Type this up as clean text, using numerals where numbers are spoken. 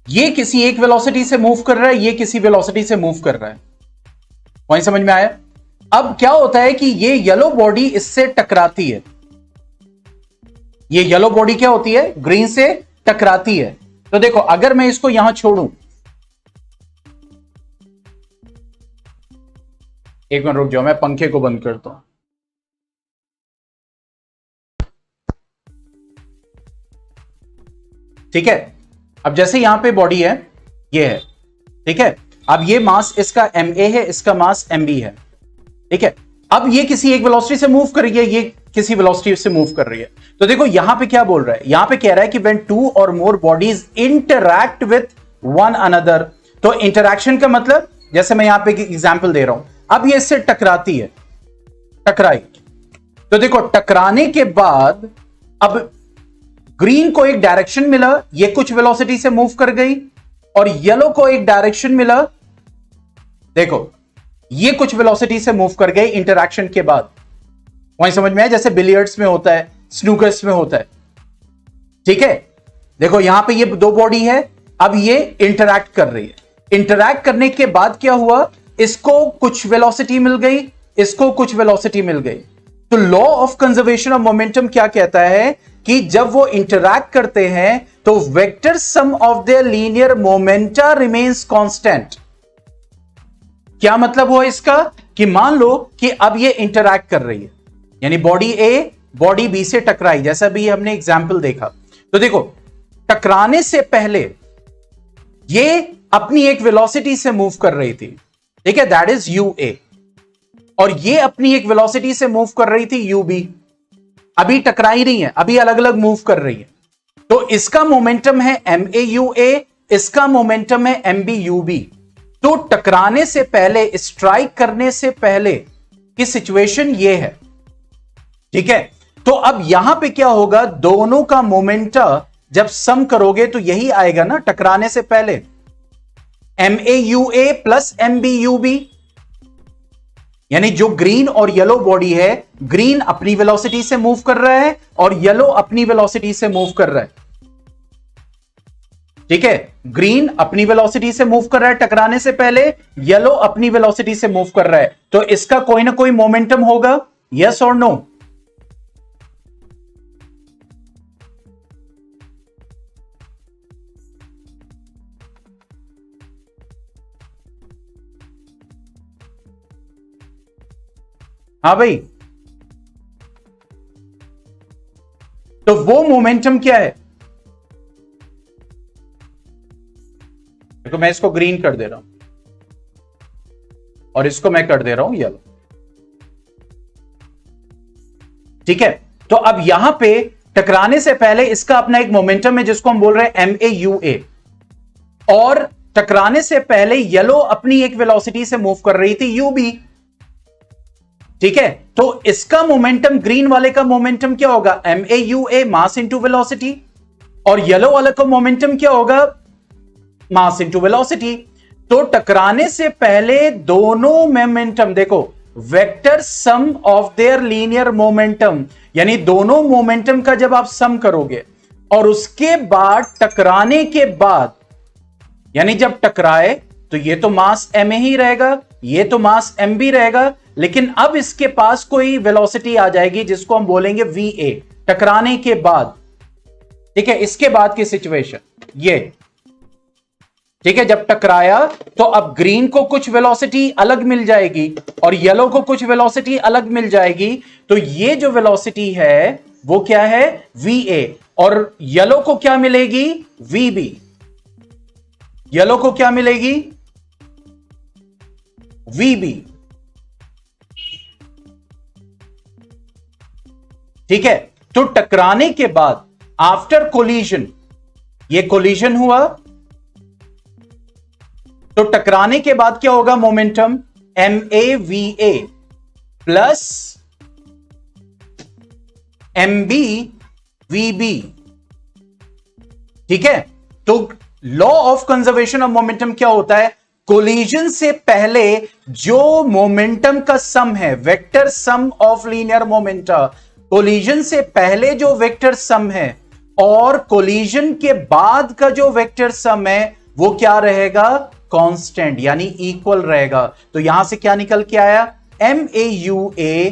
ये किसी एक वेलोसिटी से मूव कर रहा है, ये किसी वेलोसिटी से मूव कर रहा है। पॉइंट समझ में आया? अब क्या होता है कि ये येलो बॉडी इससे टकराती है, ये येलो बॉडी क्या होती है, ग्रीन से टकराती है। तो देखो अगर मैं इसको यहां छोड़ूं, एक मिनट रुक जाओ, मैं पंखे को बंद करता हूं। ठीक है, अब जैसे यहां पे बॉडी है, ये है, ठीक है। अब ये मास इसका ma है, इसका मास mb है, ठीक है। अब ये किसी एक वेलोसिटी से मूव कर रही है, ये किसी वेलोसिटी से मूव कर रही है। तो देखो यहां पे क्या बोल रहा है, यहां पे कह रहा है कि when two or more bodies interact with one another. तो इंटरैक्शन का मतलब, जैसे मैं यहां पे एग्जांपल दे रहा हूं, अब ये इससे टकराती है, टकराई। तो देखो टकराने के बाद अब ग्रीन को एक डायरेक्शन मिला, ये कुछ वेलोसिटी से मूव कर गई, और येलो को एक डायरेक्शन मिला, देखो ये कुछ वेलोसिटी से मूव कर गए इंटरैक्शन के बाद। वहीं समझ में आया, जैसे बिलियर्ड्स में होता है, स्नूकर्स में होता है, ठीक है। देखो यहां पे ये दो बॉडी है, अब ये इंटरैक्ट कर रही है। इंटरैक्ट करने के बाद क्या हुआ, इसको कुछ वेलोसिटी मिल गई, इसको कुछ वेलोसिटी मिल गई। तो law of conservation of momentum क्या कहता है कि जब वो इंटरैक्ट करते हैं तो vector sum of their linear momenta remains constant. क्या मतलब हुआ इसका, कि मान लो कि अब ये इंटरैक्ट कर रही है, यानी बॉडी ए बॉडी बी से टकराई, जैसा भी हमने एग्जाम्पल देखा। तो देखो टकराने से पहले ये अपनी एक वेलोसिटी से मूव कर रही थी, ठीक है, दैट इज यू ए, और ये अपनी एक वेलोसिटी से मूव कर रही थी यू बी। अभी टकराई रही है, अभी अलग अलग मूव कर रही है। तो इसका मोमेंटम है एम ए यू ए, इसका मोमेंटम है एम बी यू बी। तो टकराने से पहले, स्ट्राइक करने से पहले की सिचुएशन ये है, ठीक है। तो अब यहां पे क्या होगा, दोनों का मोमेंटा जब सम करोगे तो यही आएगा ना, टकराने से पहले m a u a plus m b u b. यानी जो ग्रीन और येलो बॉडी है, ग्रीन अपनी वेलोसिटी से मूव कर रहा है और येलो अपनी वेलोसिटी से मूव कर रहा है, ठीक है। ग्रीन अपनी वेलोसिटी से मूव कर रहा है टकराने से पहले, येलो अपनी वेलोसिटी से मूव कर रहा है। तो इसका कोई ना कोई मोमेंटम होगा, यस और नो? हाँ भाई, तो वो मोमेंटम क्या है? देखो मैं इसको ग्रीन कर दे रहा हूं और इसको मैं कर दे रहा हूं येलो, ठीक है। तो अब यहां पे टकराने से पहले इसका अपना एक मोमेंटम है जिसको हम बोल रहे हैं एम ए यू ए, और टकराने से पहले येलो अपनी एक वेलोसिटी से मूव कर रही थी यू बी, ठीक है। तो इसका मोमेंटम, ग्रीन वाले का मोमेंटम क्या होगा, m a u a mass into velocity, और येलो वाले का मोमेंटम क्या होगा, मास इंटू वेलोसिटी। तो टकराने से पहले दोनों मोमेंटम, देखो vector sum of their linear momentum, यानी दोनों मोमेंटम का जब आप सम करोगे और उसके बाद टकराने के बाद, यानी जब टकराए तो ये तो मास एम ए ही रहेगा, ये तो मास एम बी रहेगा, लेकिन अब इसके पास कोई वेलोसिटी आ जाएगी जिसको हम बोलेंगे वी ए, टकराने के बाद, ठीक है। इसके बाद की सिचुएशन ये, ठीक है, जब टकराया तो अब ग्रीन को कुछ वेलोसिटी अलग मिल जाएगी और येलो को कुछ वेलोसिटी अलग मिल जाएगी। तो ये जो वेलोसिटी है वो क्या है, वी ए, और येलो को क्या मिलेगी, वी बी। येलो को क्या मिलेगी, वी बी, ठीक है। तो टकराने के बाद आफ्टर कोलिजन, ये कोलिजन हुआ, तो टकराने के बाद क्या होगा, momentum m a v a plus m b v b, ठीक है। तो law of conservation of momentum क्या होता है, कोलिजन से पहले जो मोमेंटम का सम है, vector sum of linear momenta, collision से पहले जो वेक्टर सम है और कोलिजन के बाद का जो वेक्टर सम है वो क्या रहेगा, कांस्टेंट यानी इक्वल रहेगा। तो यहां से क्या निकल के आया, MAUA